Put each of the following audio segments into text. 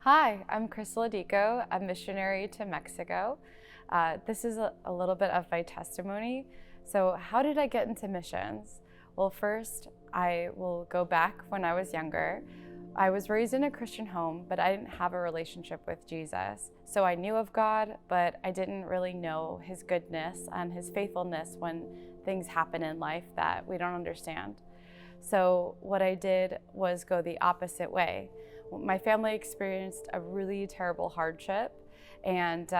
Hi, I'm Lodico, a missionary to Mexico. This is a little bit of my testimony. So how did I get into missions? Well, first, I will go back when I was younger. I was raised in a Christian home, but I didn't have a relationship with Jesus. So I knew of God, but I didn't really know his goodness and his faithfulness when things happen in life that we don't understand. So what I did was go the opposite way. My family experienced a really terrible hardship, and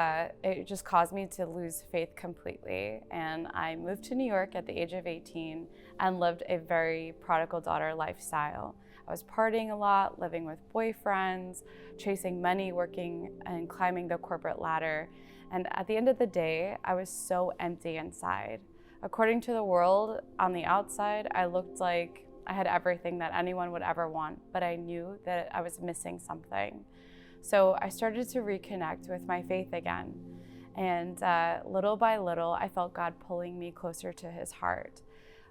it just caused me to lose faith completely. And I moved to New York at the age of 18 and lived a very prodigal daughter lifestyle. I was partying a lot, living with boyfriends, chasing money, working and climbing the corporate ladder. And at the end of the day, I was so empty inside. According to the world, on the outside, I looked like I had everything that anyone would ever want, but I knew that I was missing something. So I started to reconnect with my faith again. And little by little, I felt God pulling me closer to his heart.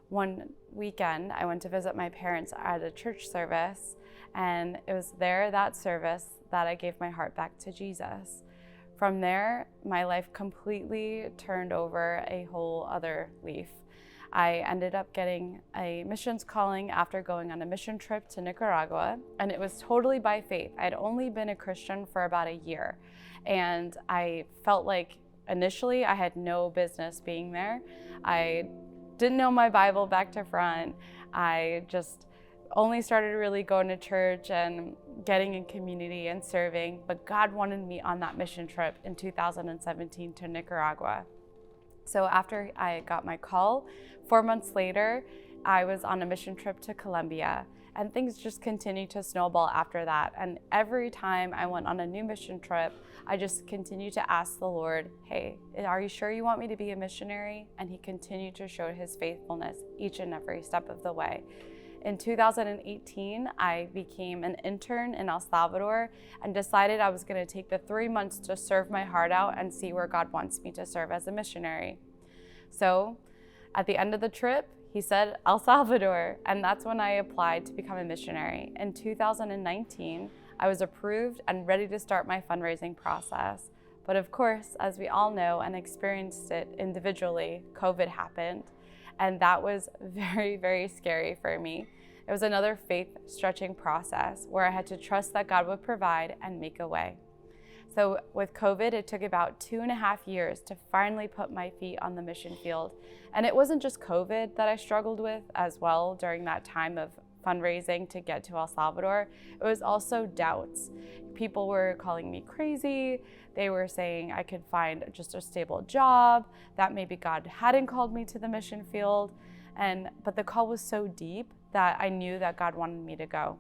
One weekend, I went to visit my parents at a church service, and it was there, that service, that I gave my heart back to Jesus. From there, my life completely turned over a whole other leaf. I ended up getting a missions calling after going on a mission trip to Nicaragua, and it was totally by faith. I'd only been a Christian for about a year, and I felt like initially I had no business being there. I didn't know my Bible back to front. I just only started really going to church and getting in community and serving, but God wanted me on that mission trip in 2017 to Nicaragua. So after I got my call, 4 months later, I was on a mission trip to Colombia, and things just continued to snowball after that. And every time I went on a new mission trip, I just continued to ask the Lord, hey, are you sure you want me to be a missionary? And he continued to show his faithfulness each and every step of the way. In 2018, I became an intern in El Salvador and decided I was going to take the 3 months to serve my heart out and see where God wants me to serve as a missionary. So at the end of the trip, he said El Salvador, and that's when I applied to become a missionary. In 2019, I was approved and ready to start my fundraising process. But of course, as we all know and experienced it individually, COVID happened. And that was very, very scary for me. It was another faith-stretching process where I had to trust that God would provide and make a way. So with COVID, it took about 2.5 years to finally put my feet on the mission field. And it wasn't just COVID that I struggled with as well during that time of fundraising to get to El Salvador. It was also doubts. People were calling me crazy. They were saying I could find just a stable job, that maybe God hadn't called me to the mission field. But the call was so deep that I knew that God wanted me to go.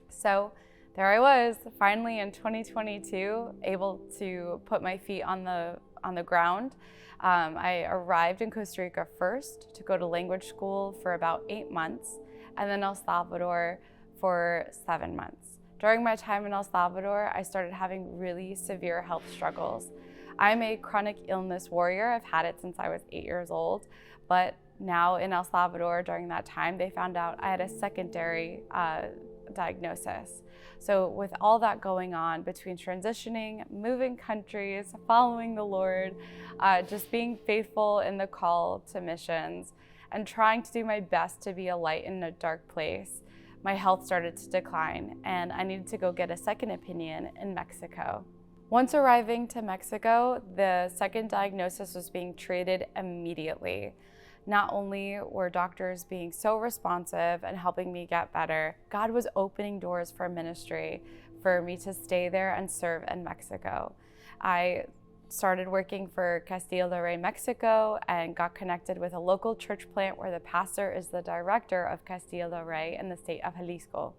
So there I was, finally in 2022, able to put my feet on the ground. I arrived in Costa Rica first to go to language school for about 8 months, and then El Salvador for 7 months. During my time in El Salvador, I started having really severe health struggles. I'm a chronic illness warrior. I've had it since I was 8 years old, but now in El Salvador during that time, they found out I had a secondary diagnosis. So with all that going on between transitioning, moving countries, following the Lord, just being faithful in the call to missions, and trying to do my best to be a light in a dark place, my health started to decline, and I needed to go get a second opinion in Mexico. Once arriving to Mexico, the second diagnosis was being treated immediately. Not only were doctors being so responsive and helping me get better, God was opening doors for ministry for me to stay there and serve in Mexico. I started working for Castilla del Rey, Mexico, and got connected with a local church plant where the pastor is the director of Castilla del Rey in the state of Jalisco.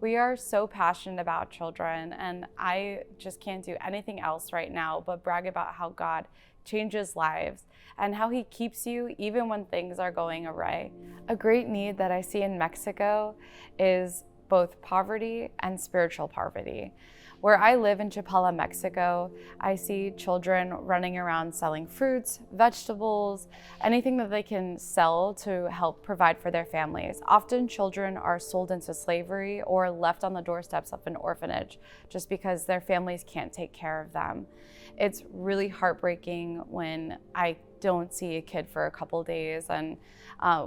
We are so passionate about children, and I just can't do anything else right now but brag about how God changes lives and how he keeps you even when things are going awry. A great need that I see in Mexico is both poverty and spiritual poverty. Where I live in Chapala, Mexico, I see children running around selling fruits, vegetables, anything that they can sell to help provide for their families. Often children are sold into slavery or left on the doorsteps of an orphanage just because their families can't take care of them. It's really heartbreaking when I don't see a kid for a couple days and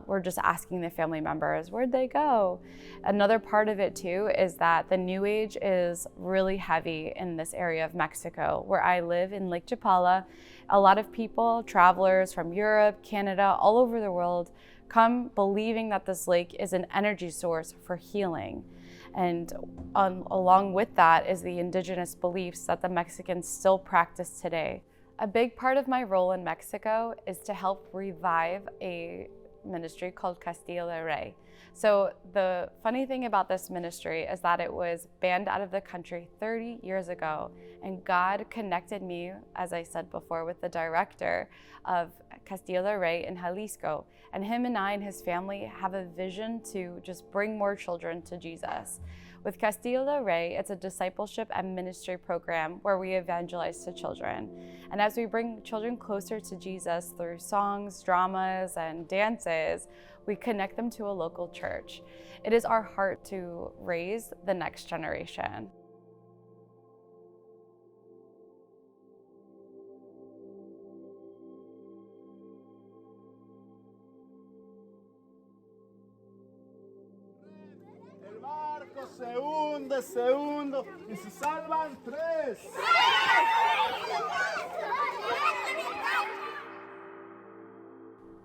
we're just asking the family members, where'd they go? Another part of it too is that the New Age is really heavy in this area of Mexico. Where I live in Lake Chapala, a lot of people, travelers from Europe, Canada, all over the world, come believing that this lake is an energy source for healing. And along with that is the indigenous beliefs that the Mexicans still practice today. A big part of my role in Mexico is to help revive a ministry called Castillo del Rey. So the funny thing about this ministry is that it was banned out of the country 30 years ago, and God connected me, as I said before, with the director of Castillo del Rey in Jalisco, and him and I and his family have a vision to just bring more children to Jesus. With Castillo del Rey, it's a discipleship and ministry program where we evangelize to children. And as we bring children closer to Jesus through songs, dramas, and dances, we connect them to a local church. It is our heart to raise the next generation. Se hunde, y se salvan tres.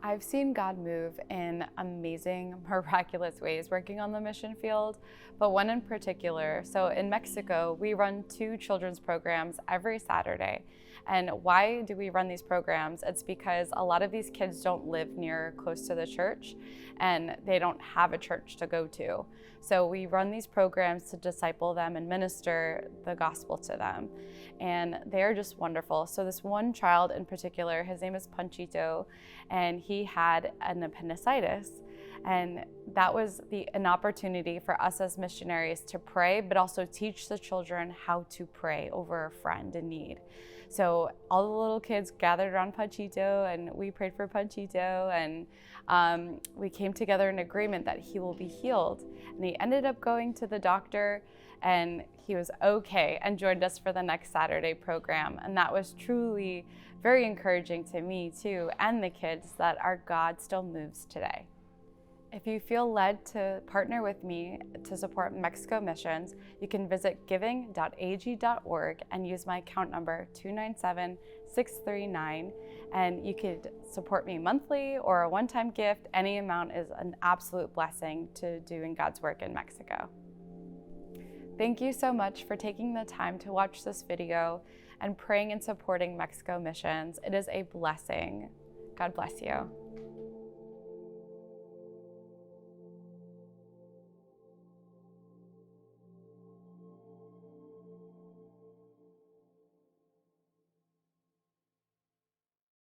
I've seen God move in amazing, miraculous ways working on the mission field, but one in particular. So in Mexico, we run 2 children's programs every Saturday. And why do we run these programs? It's because a lot of these kids don't live close to the church, and they don't have a church to go to. So we run these programs to disciple them and minister the gospel to them. And they're just wonderful. So this one child in particular, his name is Panchito, and he had an appendicitis. And that was an opportunity for us as missionaries to pray, but also teach the children how to pray over a friend in need. So all the little kids gathered around Panchito, and we prayed for Panchito, and we came together in agreement that he will be healed. And he ended up going to the doctor, and he was okay, and joined us for the next Saturday program. And that was truly very encouraging to me too, and the kids, that our God still moves today. If you feel led to partner with me to support Mexico missions, you can visit giving.ag.org and use my account number 297639, and you could support me monthly or a one-time gift. Any amount is an absolute blessing to doing God's work in Mexico. Thank you so much for taking the time to watch this video and praying and supporting Mexico missions. It is a blessing. God bless you.